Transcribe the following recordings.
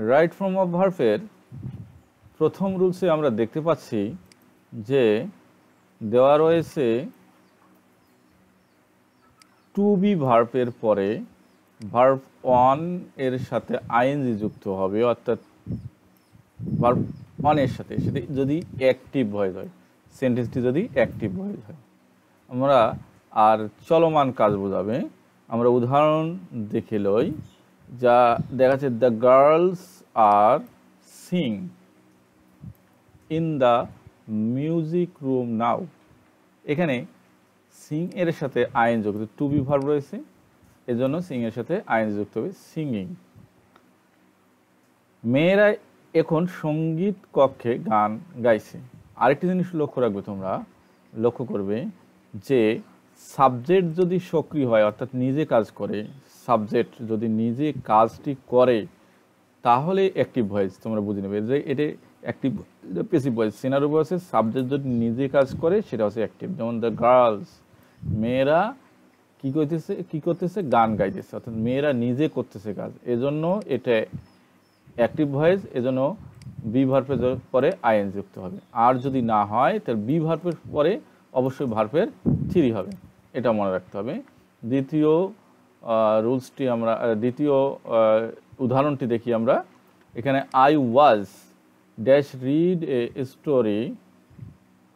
Right form of ভার্বের প্রথম রুলসে আমরা দেখতে পাচ্ছি যে দেওয়া রয়েছে টু বি ভার্বের পরে ভার্ব ওয়ান এর সাথে আইএনজি যুক্ত হবে, অর্থাৎ ভার্ব ওয়ানের সাথে সেটি যদি অ্যাক্টিভ ভয়েস হয়, সেন্টেন্সটি যদি অ্যাক্টিভ ভয়েস হয়। আমরা আর চলমান কাজ বোঝাবে, আমরা উদাহরণ দেখে লই। যা দেখা যাচ্ছে, the girls are sing in the music room now. এখানে সিং এর সাথে আইন যুক্ত, টু বি ভার্ব রয়েছে, এজন্য সিং এর সাথে আইন যুক্ত হবে সিঙ্গিং। মেয়েরা এখন সঙ্গীত কক্ষে গান গাইছে। আরেকটি জিনিস লক্ষ্য রাখবে, তোমরা লক্ষ্য করবে যে সাবজেক্ট যদি সক্রিয় হয়, অর্থাৎ নিজে কাজ করে, সাবজেক্ট যদি নিজে কাজটি করে তাহলে অ্যাক্টিভ ভয়েস তোমরা বুঝে নেবে যে এটা অ্যাক্টিভ, প্যাসিভ ভয়েস। সিনারিও ভয়েসে সাবজেক্ট যদি নিজে কাজ করে সেটা হচ্ছে অ্যাক্টিভ। যেমন দ্য গার্লস, মেয়েরা কি করতেছে গান গাইতেছে, অর্থাৎ মেয়েরা নিজে করতেছে কাজ, এজন্য এটা অ্যাক্টিভ ভয়েস, এজন্য বি ভার্বের পরে আইএন যুক্ত হবে। আর যদি না হয় তাহলে বি ভার্বের পরে অবশ্যই ভার্বের থ্রি হবে, এটা মনে রাখতে হবে। দ্বিতীয় রুলসটি আমরা, দ্বিতীয় উদাহরণটি দেখি আমরা। এখানে I was dash read a story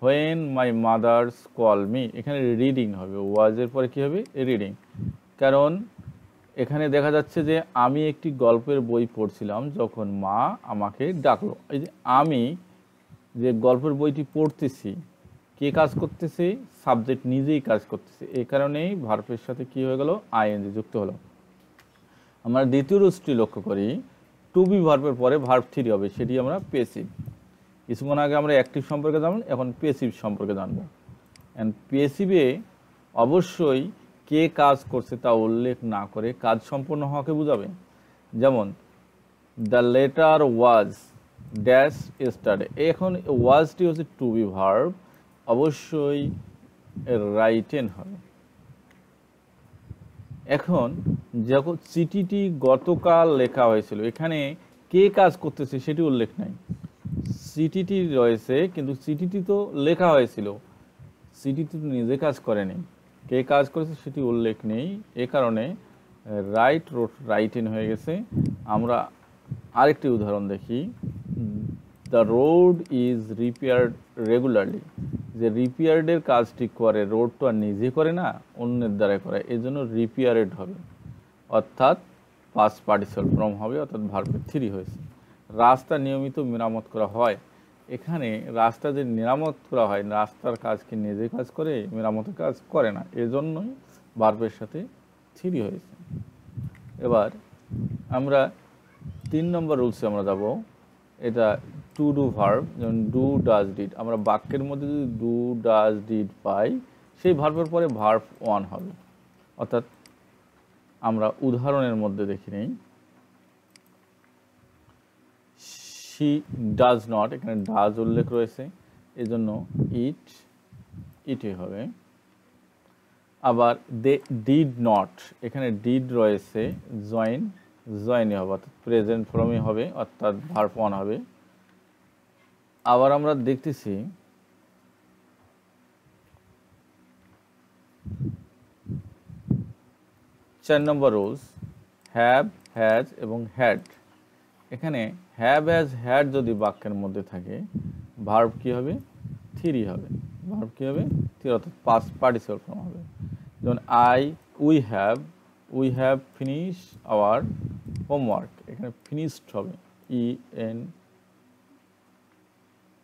when my mother's call me. এখানে রিডিং হবে, ওয়াজের পরে কী হবে, রিডিং। কারণ এখানে দেখা যাচ্ছে যে আমি একটি গল্পের বই পড়ছিলাম যখন মা আমাকে ডাকলো। এই যে আমি যে গল্পের বইটি পড়তেছি, কে কাজ করতেছে, সাবজেক্ট নিজেই কাজ করতেছে, এই কারণেই ভার্বের সাথে কি হয়ে গেল, আইএনজি যুক্ত হলো। আমরা দ্বিতীয় রুলসটি লক্ষ্য করি, টু বি ভার্বের পরে ভার্ব থ্রি হবে, সেটি আমরা পেসিভ। কিছুক্ষণ আগে আমরা অ্যাক্টিভ সম্পর্কে জানব, এখন পেসিভ সম্পর্কে জানব। অ্যান্ড পেসিভে অবশ্যই কে কাজ করছে তা উল্লেখ না করে কাজ সম্পন্ন হওয়াকে বোঝাবে। যেমন দ্য লেটার ওয়াজ ড্যাশ স্টারডে, এখন ওয়াজটি হচ্ছে টু বি ভার্ব, অবশ্যই রাইটেন হবে। এখন যখন চিঠিটি গতকাল লেখা হয়েছিল, এখানে কে কাজ করতেছে সেটি উল্লেখ নাই। চিঠিটি রয়েছে কিন্তু চিঠিটি তো লেখা হয়েছিল, চিঠিটি তো নিজে কাজ করেনি, কে কাজ করেছে সেটি উল্লেখ নেই, এ কারণে রাইট রোড রাইটেন হয়ে গেছে। আমরা আরেকটি উদাহরণ দেখি, the road is repaired regularly. যে রিপেয়ার্ডের কাজটি করে, রোড তো আর নিজে করে না, অন্যের দ্বারা করে, এই জন্য রিপেয়ারেড হবে, অর্থাৎ পাস্ট পার্টিসিপল ফর্ম হবে, অর্থাৎ ভার্বের থ্রি হয়েছে। রাস্তা নিয়মিত মেরামত করা হয়, এখানে রাস্তা যে মেরামত করা হয়, রাস্তার কাজ কি নিজে কাজ করে, মেরামতের কাজ করে না, এজন্যই ভার্বের সাথে থ্রি হয়েছে। এবার আমরা 3 নম্বর রুলসে আমরা যাব। এটা টু ডু ভার্ব, যেমন ডু ডাজ ডিড। আমরা বাক্যের মধ্যে যদি ডু ডাজ ডিড পাই, সেই ভার্বের পরে ভার্ব ওয়ান হবে। অর্থাৎ আমরা উদাহরণের মধ্যে দেখি নেই, শি ডাজ নট, এখানে ডাজ উল্লেখ রয়েছে, এজন্য ইটে হবে। আবার দে ডিড নট, এখানে ডিড রয়েছে, জয়েনই হবে, অর্থাৎ প্রেজেন্ট ফর্মই হবে, অর্থাৎ ভার্ব ওয়ান হবে। আবার আমরা দেখতেছি 4 নম্বর রুলস, হ্যাভ, হ্যাজ এবং হ্যাড। এখানে হ্যাভ, হ্যাজ, হ্যাড যদি বাক্যের মধ্যে থাকে, ভার্ব কি হবে, থ্রি হবে। ভার্ব কি হবে, থ্রি, অর্থাৎ পাস্ট পার্টিসিপল ফর্ম হবে। যেমন we have finish hour homework, এখানে ফিনিশড হবে,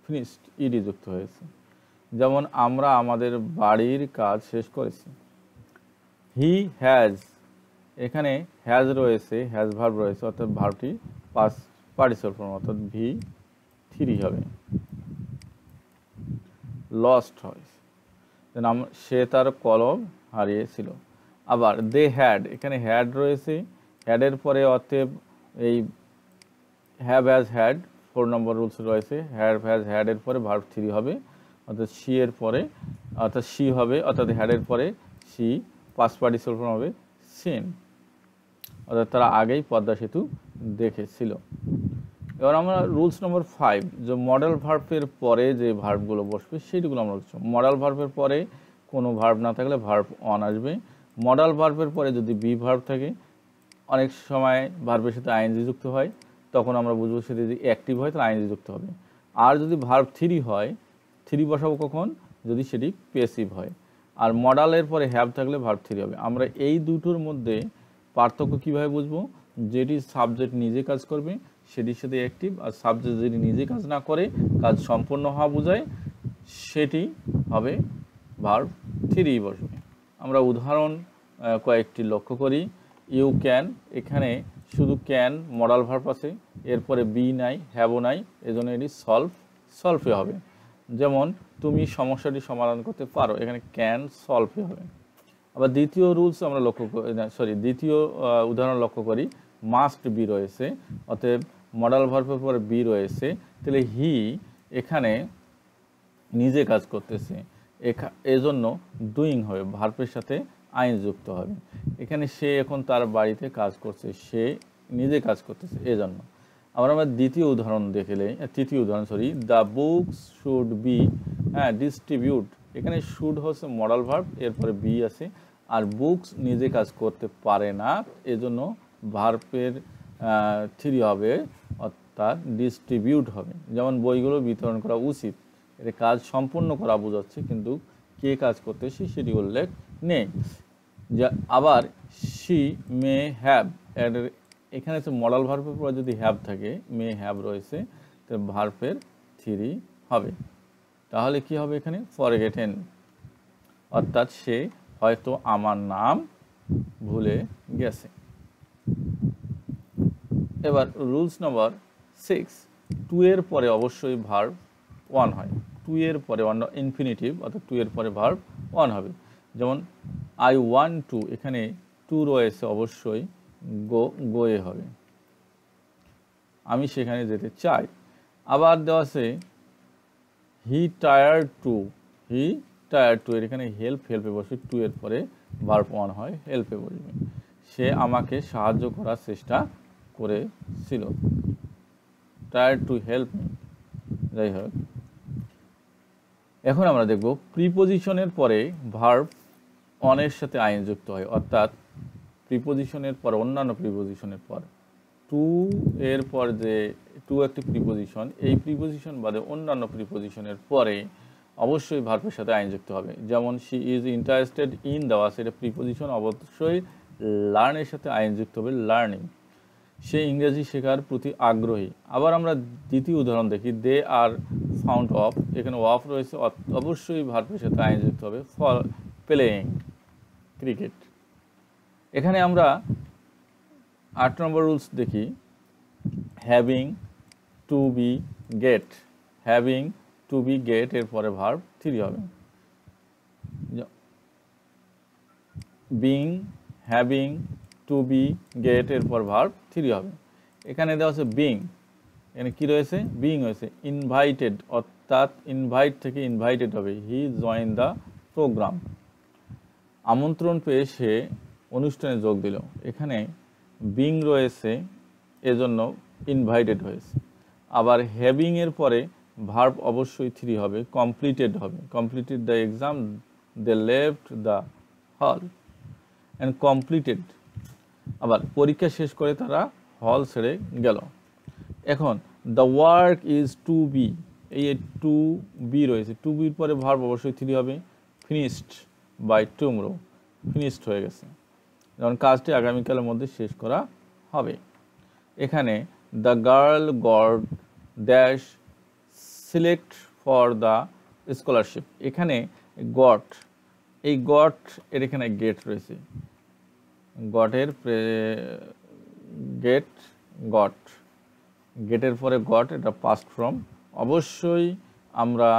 ফিনিশড, ইডি যুক্ত হয়েছে। যেমন আমরা আমাদের বাড়ির কাজ শেষ করেছি। হি হ্যাজ, এখানে হ্যাজ রয়েছে, হ্যাজ ভার্ব রয়েছে, অর্থাৎ ভার্বটি পাস্ট পার্টিসিপল ফর্ম, অর্থাৎ ভি থ্রি হবে। লস্ট হয়, সে তার কলম হারিয়েছিল। আবার দে হ্যাড, এখানে হ্যাড রয়েছে, হ্যাডের পরে অতএব এই have has had 4 number rules রয়েছে, হ্যাভ হ্যাজ হ্যাডের পরে ভার্ব থ্রি হবে, অর্থাৎ সি এর পরে, অর্থাৎ সি হবে, অর্থাৎ হ্যাডের পরে সি, পাস্ট পার্টিসিপল ফর্ম হবে সিন, অর্থাৎ তারা আগেই পদ্মা সেতু দেখেছিল। এবার আমরা রুলস নম্বর 5 যে মডেল ভার্বের পরে যে ভার্বগুলো বসবে সেইগুলো আমরা বলছি। মডেল ভার্বের পরে কোনো ভার্ব না থাকলে ভার্ব অন আসবে। মডেল ভার্বের পরে যদি বি ভার্ব থাকে, অনেক সময় ভার্বের সাথে আইএনজি যুক্ত হয়, তখন আমরা বুঝবো সেটা যদি অ্যাক্টিভ হয় তাহলে আইএনজি যুক্ত হবে। আর যদি ভার্ব 3 হয়, 3 বসাবো কখন? যদি সেটি প্যাসিভ হয়। আর মডেলের পরে হ্যাভ থাকলে ভার্ব 3 হবে। আমরা এই দুটোর মধ্যে পার্থক্য কিভাবে বুঝবো? যেটি সাবজেক্ট নিজে কাজ করবে সেটির সাথে অ্যাক্টিভ, আর সাবজেক্ট যেটি নিজে কাজ না করে, কাজ সম্পূর্ণ হওয়া বোঝায়, সেটি হবে ভার্ব 3 বসবে। আমরা উদাহরণ কয়েকটি লক্ষ্য করি। ইউ ক্যান, এখানে শুধু ক্যান মডাল ভার্ব আছে, এরপরে বি নাই, হ্যাভও নাই, এজন্য এটি সলভে হবে। যেমন তুমি সমস্যাটি সমাধান করতে পারো, এখানে ক্যান সলভে হবে। আবার দ্বিতীয় রুলস আমরা দ্বিতীয় উদাহরণ লক্ষ্য করি। মাস্ট বি রয়েছে, অতএব মডাল ভার্বের পরে বি রয়েছে, তাহলে হি এখানে নিজে কাজ করতেছে, এজন্য ডুইং হবে, ভার্বের সাথে আইন যুক্ত হবে। এখানে সে এখন তার বাড়িতে কাজ করছে, সে নিজে কাজ করতেছে, এজন্য। আবার আমরা তৃতীয় উদাহরণ, the books should be distribute, এখানে শুড হচ্ছে মডাল ভার্ব, এরপরে বি আছে, আর বুকস নিজে কাজ করতে পারে না, এজন্য ভার্বের 3 হবে, অর্থাৎ ডিস্ট্রিবিউট হবে। যেমন বইগুলো বিতরণ করা উচিত, এটা কাজ সম্পূর্ণ করা বোঝাচ্ছে, কিন্তু কে কাজ করতেছে সেটি উল্লেখ নেই। আবার শি মে হ্যাভ, এখানে হচ্ছে মডাল ভার্বের পর যদি হ্যাভ থাকে, মে হ্যাভ রয়েছে, তো ভার্বের 3 হবে। তাহলে কি হবে এখানে? ফরগেটেন, অর্থাৎ সে হয়তো আমার নাম ভুলে গেছে। এবার রুলস নম্বর 6, টু এর পরে অবশ্যই ভার্ব 1 হয়। টু এর পরে ইনফিনিটিভ, অর্থাৎ টু এর পরে ভার্ব 1 হবে। যেমন আই ওয়ান্ট টু, এখানে টু রয়েছে, অবশ্যই গোয়ে হবে, আমি সেখানে যেতে চাই। আবার দেওয়া আছে হি টায়ার্ড টু, এর এখানে হেল্পে বসে, টু এর পরে ভার্ব 1 হয়, হেল্পে বসবে, সে আমাকে সাহায্য করার চেষ্টা করেছিল, টায়ার্ড টু হেল্প মি। যাই হোক, এখন আমরা দেখব প্রিপোজিশনের পরে ভার্ব 1 এর সাথে আইন যুক্ত হয়, অর্থাৎ প্রিপোজিশনের পর, অন্যান্য প্রিপোজিশনের পর, টু এর পর যে টু একটি প্রিপোজিশন, এই প্রিপোজিশন বাদে অন্যান্য প্রিপোজিশনের পরে অবশ্যই ভার্বের সাথে আইন যুক্ত হবে। যেমন শি ইজ ইন্টারেস্টেড ইন, দেওয়া আছে, এটা প্রিপোজিশন, অবশ্যই লার্নের সাথে আইন যুক্ত হবে, লার্নিং, সে ইংরেজি শেখার প্রতি আগ্রহী। আবার আমরা দ্বিতীয় উদাহরণ দেখি, দে আর ফাউন্ড অফ, এখানে অফ রয়েছে, অবশ্যই ভার্বের সাথে আইন যুক্ত হবে, ফর প্লেয়িং ক্রিকেট। এখানে আমরা 8 নম্বর রুলস দেখি, having to be get, having to be get এর পরে ভার্ব 3 হবে। Being, having to be get এর পর ভার্ব 3 হবে। এখানে দেওয়া আছে বিং, এখানে কি রয়েছে? বিং হয়েছে। ইনভাইটেড, অর্থাৎ ইনভাইট থেকে ইনভাইটেড হবে, হি জয়েন দ্য প্রোগ্রাম, আমন্ত্রণ পেয়ে সে অনুষ্ঠানে যোগ দিল, এখানে বিং রয়েছে, এজন্য ইনভাইটেড হয়েছে। আবার হ্যাভিং এর পরে ভার্ব অবশ্যই 3 হবে, কমপ্লিটেড হবে, completed the exam, they left the hall and completed, আবার পরীক্ষা শেষ করে তারা হল ছেড়ে গেল। এখন the work is to be, এই টু বি রয়েছে, টু বির পরে ভার্ব অবশ্যই 3 হবে, ফিনিশড বাই টুমরো, ফিনিশড হয়ে গেছে, যেমন কাজটি আগামীকালের মধ্যে শেষ করা হবে। এখানে the girl got dash select for the scholarship, এখানে গট, এই গট এর এখানে গেট রয়েছে, গটের গেটের পরে গট, এটা পাস্ট ফর্ম। অবশ্যই আমরা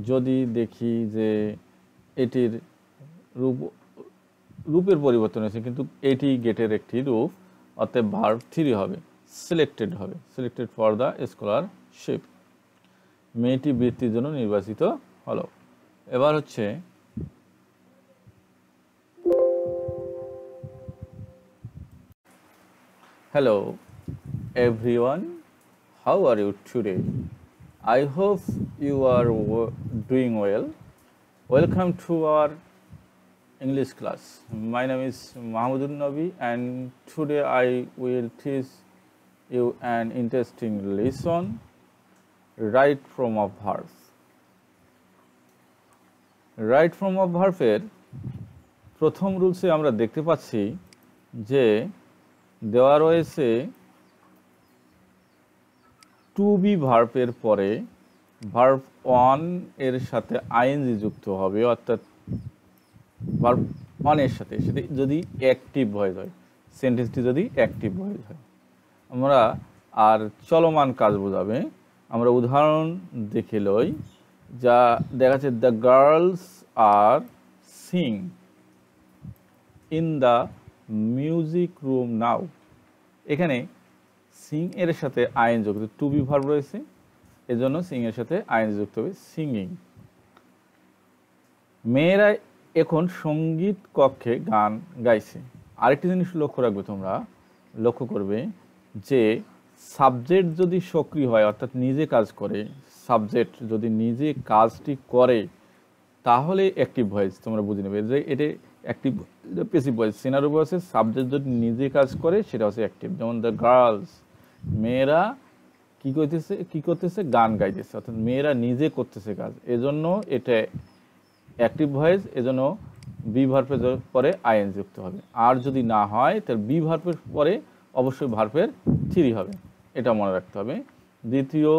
যদি দেখি যে এটির রূপের পরিবর্তন হয়েছে, কিন্তু এটি গেটের একটি রূপ, অতএব ভার্ব 3 হবে, সিলেক্টেড হবে, সিলেক্টেড ফর দ্য স্কলারশিপ, মেয়েটি বৃত্তির জন্য নির্বাচিত হলো। এবার হচ্ছে hello everyone, How are you today? I hope you are doing well. Welcome to our English class. My name is Mahmudun Nabi, and today I will teach you an interesting lesson, right from a verb. Right from a verb এর প্রথম রুলসে আমরা দেখতে পাচ্ছি যে দেওয়া রয়েছে two B ভার্বের পরে ভার্ব ওয়ান এর সাথে আইএনজি যুক্ত হবে, অর্থাৎ ভার্ব ওয়ানের সাথে সেটি যদি অ্যাক্টিভ ভয়েস হয়, সেন্টেন্সটি যদি অ্যাক্টিভ ভয়েস হয়। আমরা আর চলমান কাজ বোঝাবে, আমরা উদাহরণ দেখে লই। যা দেখাচ্ছে, the girls are sing in the music room now. এখানে সিং এর সাথে আইন যুক্ত, টু বি ভার্ব রয়েছে, এজন্য সিং এর সাথে আইন যুক্ত হবে সিঙ্গিং। মেয়েরা এখন সঙ্গীত কক্ষে গান গাইছে। আরেকটি জিনিস লক্ষ্য রাখবে, তোমরা লক্ষ্য করবে যে সাবজেক্ট যদি সক্রিয় হয়, অর্থাৎ নিজে কাজ করে, সাবজেক্ট যদি নিজে কাজটি করে তাহলে অ্যাক্টিভ ভয়েস তোমরা বুঝে নেবে যে এটা অ্যাক্টিভ, প্যাসিভ ভয়েস। সিনারি ভয়েসে সাবজেক্ট যদি নিজে কাজ করে সেটা হচ্ছে অ্যাক্টিভ। যেমন দ্য গার্লস, মেয়েরা কি করতেছে গান গাইতেছে, অর্থাৎ মেয়েরা নিজে করতেছে কাজ, এজন্য এটা অ্যাক্টিভ ভয়েস, এজন্য বি ভার্বের পরে আইএন যুক্ত হবে। আর যদি না হয় তাহলে বি ভার্বের পরে অবশ্যই ভার্বের থ্রি হবে, এটা মনে রাখতে হবে। দ্বিতীয়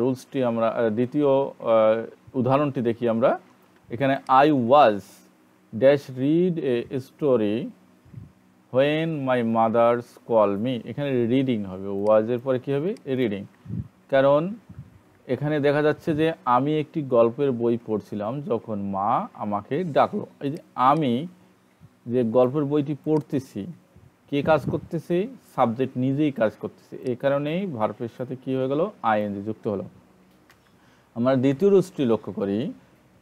রুলসটি আমরা, দ্বিতীয় উদাহরণটি দেখি আমরা। এখানে I was dash read a story when my mother's call me. এখানে রিডিং হবে, ওয়াজের পরে কী হবে, রিডিং। কারণ এখানে দেখা যাচ্ছে যে আমি একটি গল্পের বই পড়ছিলাম যখন মা আমাকে ডাকলো। এই যে আমি যে গল্পের বইটি পড়তেছি, কে কাজ করতেছে, সাবজেক্ট নিজেই কাজ করতেছে, এই কারণেই ভার্বের সাথে কী হয়ে গেল, আইএনজি যুক্ত হলো। আমরা দ্বিতীয় রুলসটি লক্ষ্য করি,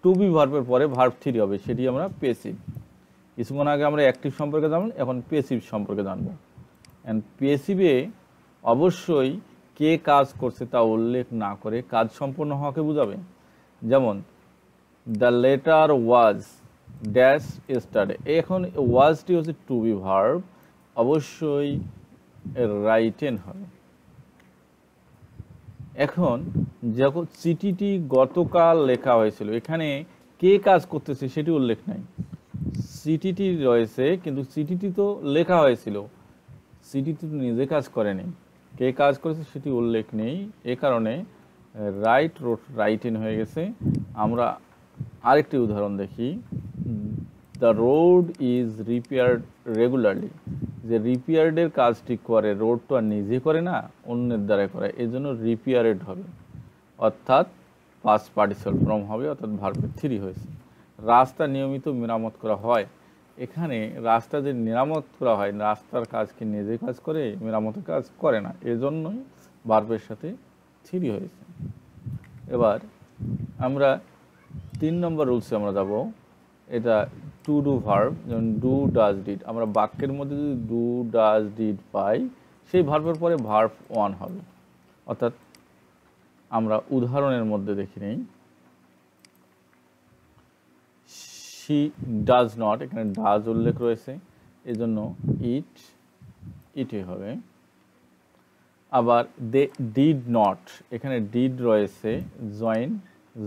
টু বি ভার্বের পরে ভার্ব থ্রি হবে, সেটি আমরা পেসিভ। কিছুক্ষণ আগে আমরা অ্যাক্টিভ সম্পর্কে জানলাম, এখন পেসিভ সম্পর্কে জানবো। অ্যান্ড পেসিভে অবশ্যই কে কাজ করছে তা উল্লেখ না করে কাজ সম্পূর্ণ হওয়াকে বোঝাবে। যেমন দ্য লেটার ওয়াজ ড্যাশ স্টারডে, এখন ওয়াজটি হচ্ছে টু বি ভার্ব, অবশ্যই রাইটেন হবে। এখন যখন চিঠিটি গতকাল লেখা হয়েছিল, এখানে কে কাজ করতেছে সেটি উল্লেখ নাই। চিঠিটি রয়েছে কিন্তু চিঠিটি তো লেখা হয়েছিল, চিঠিটি তো নিজে কাজ করেনি, কে কাজ করেছে সেটি উল্লেখ নেই, এ কারণে রাইটেন হয়ে গেছে। আমরা আরেকটি উদাহরণ দেখি, the road is repaired regularly. যে রিপেয়ার্ডের কাজটি করে, রোড তো আর নিজে করে না, অন্যের দ্বারা করে, এই জন্য রিপেয়ারেড হবে, অর্থাৎ পাস্ট পার্টিসিপল ফর্ম হবে, অর্থাৎ ভার্বের থ্রি হয়েছে। রাস্তা নিয়মিত মেরামত করা হয়, এখানে রাস্তা যে মেরামত করা হয়, রাস্তার কাজ কি নিজে কাজ করে, মেরামতের কাজ করে না, এজন্যই ভার্বের সাথে থ্রি হয়েছে। এবার আমরা 3 নম্বর রুলসে আমরা যাব। এটা টু ডু ভার্ব, যেমন ডু ডাজ ডিড। আমরা বাক্যের মধ্যে যদি ডু ডাজ ডিড পাই, সেই ভার্বের পরে ভার্ব ওয়ান হবে। অর্থাৎ আমরা উদাহরণের মধ্যে দেখি নেই, শি ডাজ নট, এখানে ডাজ উল্লেখ রয়েছে, এজন্য ইটে হবে। আবার দে ডিড নট, এখানে ডিড রয়েছে,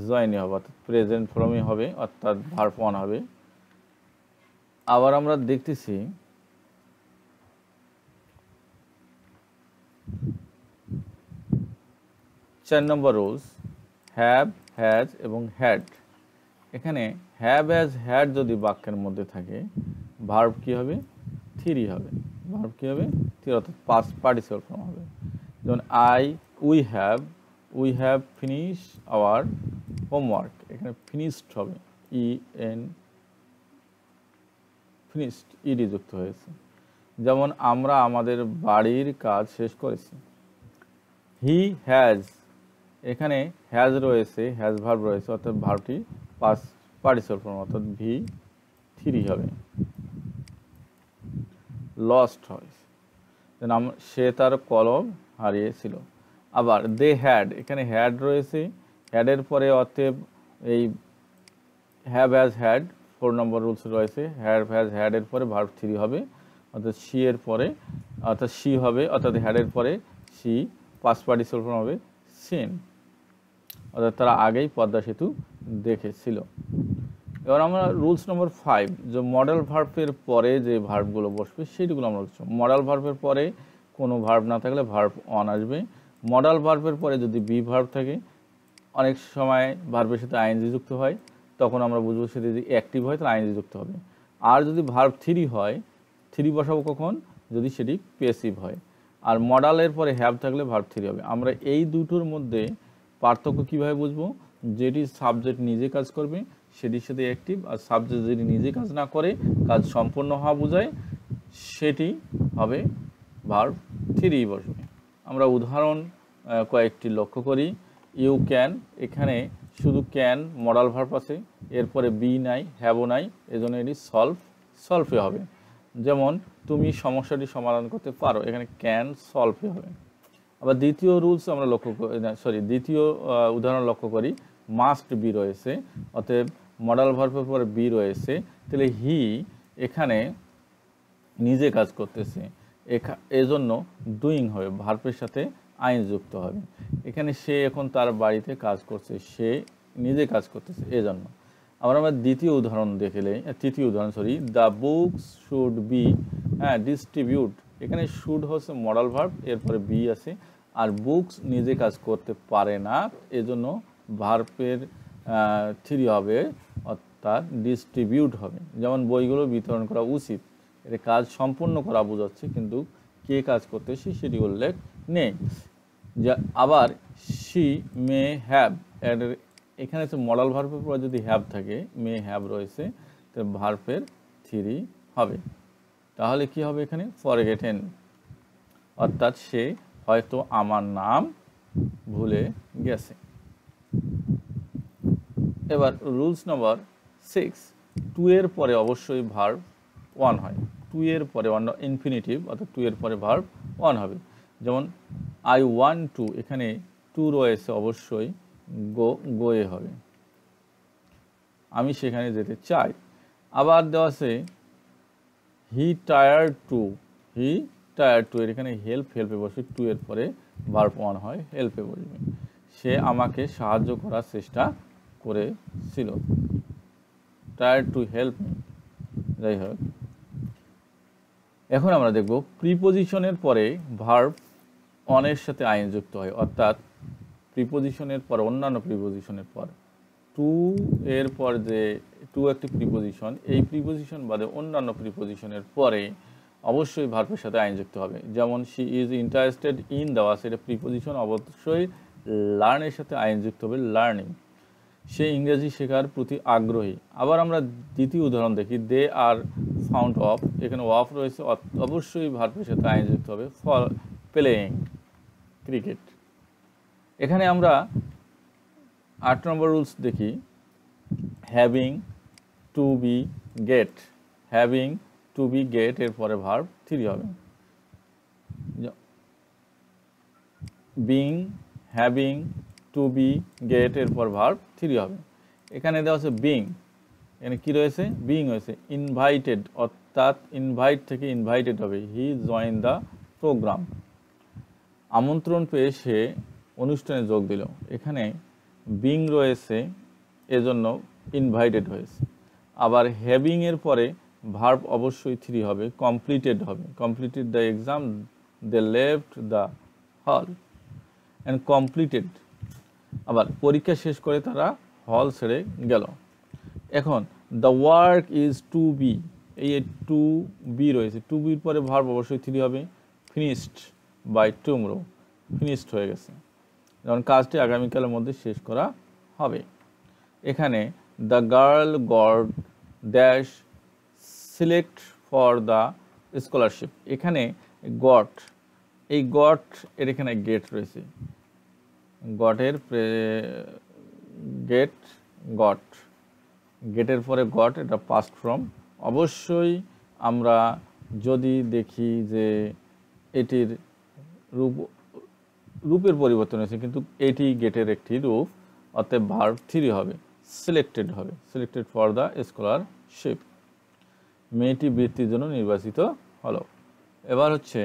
জয়েনই হবে, অর্থাৎ প্রেজেন্ট ফর্মই হবে, অর্থাৎ ভার্ব ওয়ান হবে। আবার আমরা দেখতেছি চার নম্বর রুলস, হ্যাভ, হ্যাজ এবং হ্যাড। এখানে হ্যাভ, হ্যাজ, হ্যাড যদি বাক্যের মধ্যে থাকে, ভার্ব কী হবে, থ্রি হবে। ভার্ব কী হবে, থ্রি, অর্থাৎ পাস্ট পার্টিসিপল ফর্ম হবে। যেমন we have finish hour homework, এখানে ফিনিশড হবে, ফিনিশড ইডি যুক্ত হয়েছে। যেমন আমরা আমাদের বাড়ির কাজ শেষ করেছি। হি হ্যাজ, এখানে হ্যাজ রয়েছে, হ্যাজ ভার্ব রয়েছে, অর্থাৎ ভার্বটি পাস্ট পার্টিসিপল ফর্ম, অর্থাৎ ভি থ্রি হবে। লস্ট হয়, সে তার কলম হারিয়েছিল। আবার দে হ্যাড, এখানে হ্যাড রয়েছে, হ্যাডের পরে অতএব এই have has had 4 number rules রয়েছে, হ্যাভ হ্যাজ হ্যাডের পরে ভার্ব 3 হবে, অর্থাৎ শি এর পরে অর্থাৎ শি হবে, অর্থাৎ হ্যাডের পরে শি, পাস্ট পার্টিসিপল ফর্ম হবে সিন, অর্থাৎ তারা আগেই পদ্মা সেতু দেখেছিল। এবার আমরা রুলস নম্বর 5, যে মডেল ভার্বের পরে যে ভার্বগুলো বসবে সেগুলো আমরা বলছি। মডেল ভার্বের পরে কোনো ভার্ব না থাকলে ভার্ব অন আসবে। মডেল ভার্বের পরে যদি বি ভার্ব থাকে, অনেক সময় ভার্বের সাথে আইএনজি যুক্ত হয়, তখন আমরা বুঝবো সেটা যদি অ্যাক্টিভ হয় তাহলে আইএনজি যুক্ত হবে। আর যদি ভার্ব 3 হয়, 3 বসাবো কখন, যদি সেটি প্যাসিভ হয়। আর মডেলের পরে হ্যাভ থাকলে ভার্ব 3 হবে। আমরা এই দুটোর মধ্যে পার্থক্য কিভাবে বুঝবো? যেটি সাবজেক্ট নিজে কাজ করবে সেটির সাথে অ্যাক্টিভ, আর সাবজেক্ট যদি নিজে কাজ না করে, কাজ সম্পূর্ণ হওয়া বোঝায়, সেটি হবে ভার্ব 3 বসবে। আমরা উদাহরণ কয়েকটি লক্ষ্য করি। ইউ ক্যান, এখানে শুধু ক্যান মডাল ভার্ব আছে, এরপরে বি নাই, হ্যাভও নাই, এজন্য এটি সলভে হবে। যেমন তুমি সমস্যাটি সমাধান করতে পারো, এখানে ক্যান সলভে হবে। আবার দ্বিতীয় রুলস আমরা দ্বিতীয় উদাহরণ লক্ষ্য করি। মাস্ট বি রয়েছে, অতএব মডাল ভার্বের পরে বি রয়েছে, তাহলে হি এখানে নিজে কাজ করতেছে, এজন্য ডুইং হবে, ভার্বের সাথে আইন যুক্ত হবে। এখানে সে এখন তার বাড়িতে কাজ করছে, সে নিজে কাজ করতেছে, এজন্য। আমরা তৃতীয় উদাহরণ, the books should be distribute, এখানে শুড হচ্ছে মডাল ভার্ব, এরপরে বি আছে, আর বুকস নিজে কাজ করতে পারে না, এজন্য ভার্বের 3 হবে, অর্থাৎ ডিস্ট্রিবিউট হবে। যেমন বইগুলো বিতরণ করা উচিত, এটা কাজ সম্পূর্ণ করা বোঝাচ্ছে, কিন্তু কে কাজ করতেছে সেটি উল্লেখ নেই। যা আবার শি মে হ্যাভ, এখানে হচ্ছে মডাল ভার্বের পর যদি হ্যাভ থাকে, মে হ্যাভ রয়েছে, তো ভার্বের 3 হবে। তাহলে কি হবে এখানে? ফরগেটেন, অর্থাৎ সে হয়তো আমার নাম ভুলে গেছে। এবার রুলস নম্বর 6, টু এর পরে অবশ্যই ভার্ব 1 হয়। টু এর পরে ইনফিনিটিভ, অর্থাৎ টু এর পরে ভার্ব 1 হবে। যেমন আই ওয়ান্ট টু, এখানে টু রয়েছে, অবশ্যই গোয়ে হবে, আমি সেখানে যেতে চাই। আবার দেওয়া আছে হি টায়ার্ড টু, এর এখানে হেল্পে বসে, টু এর পরে ভার্ব 1 হয়, হেল্পে বসবে, সে আমাকে সাহায্য করার চেষ্টা করেছিল, টায়ার্ড টু হেল্প মি। যাই হোক, এখন আমরা দেখব প্রিপোজিশনের পরে ভার্ব অনের সাথে আইন যুক্ত হয়, অর্থাৎ প্রিপোজিশনের পর, অন্যান্য প্রিপোজিশনের পর, টু এর পর যে টু একটি প্রিপোজিশন, এই প্রিপোজিশন বাদে অন্যান্য প্রিপোজিশনের পরে অবশ্যই ভার্বের সাথে আইন যুক্ত হবে। যেমন শি ইজ ইন্টারেস্টেড ইন, দেওয়া সেটা প্রিপোজিশন, অবশ্যই লার্নের সাথে আইন যুক্ত হবে, লার্নিং, সে ইংরেজি শেখার প্রতি আগ্রহী। আবার আমরা দ্বিতীয় উদাহরণ দেখি, দে আর ফাউন্ড অফ, এখানে অফ রয়েছে, অবশ্যই ভার্বের সাথে আইন যুক্ত হবে, ফর প্লেয়িং ক্রিকেট। এখানে আমরা 8 নম্বর রুলস দেখি, having to be get, having to be get এর পরে ভার্ব 3 হবে। Being, having to be get এর পর ভার্ব 3 হবে। এখানে দেওয়া আছে বিং, এখানে কি রয়েছে? বিং হয়েছে। ইনভাইটেড, অর্থাৎ ইনভাইট থেকে ইনভাইটেড হবে, হি জয়েন দ্য প্রোগ্রাম, আমন্ত্রণ পেয়ে সে অনুষ্ঠানে যোগ দিল, এখানে বিং রয়েছে, এজন্য ইনভাইটেড হয়েছে। আবার হ্যাভিং এর পরে ভার্ব অবশ্যই 3 হবে, কমপ্লিটেড হবে, completed the exam, they left the hall and completed, আবার পরীক্ষা শেষ করে তারা হল ছেড়ে গেল। এখন the work is to be, এই টু বি রয়েছে, টু বির পরে ভার্ব অবশ্যই 3 হবে, ফিনিশড বাই টুমরো, ফিনিশড হয়ে গেছে, যেমন কাজটি আগামীকালের মধ্যে শেষ করা হবে। এখানে the girl got dash select for the scholarship, এখানে গট, এই গট এর এখানে গেট রয়েছে, গটের গেটের পরে গট, এটা পাস্ট ফর্ম। অবশ্যই আমরা যদি দেখি যে এটির রূপ রূপের পরিবর্তন হয়েছে, কিন্তু এটি গেটের একটি রূপ, অতএব ভার্ব 3 হবে, সিলেক্টেড হবে, সিলেক্টেড ফর দ্য স্কলারশিপ। মেয়েটি বৃত্তির জন্য নির্বাচিত হলো। এবার হচ্ছে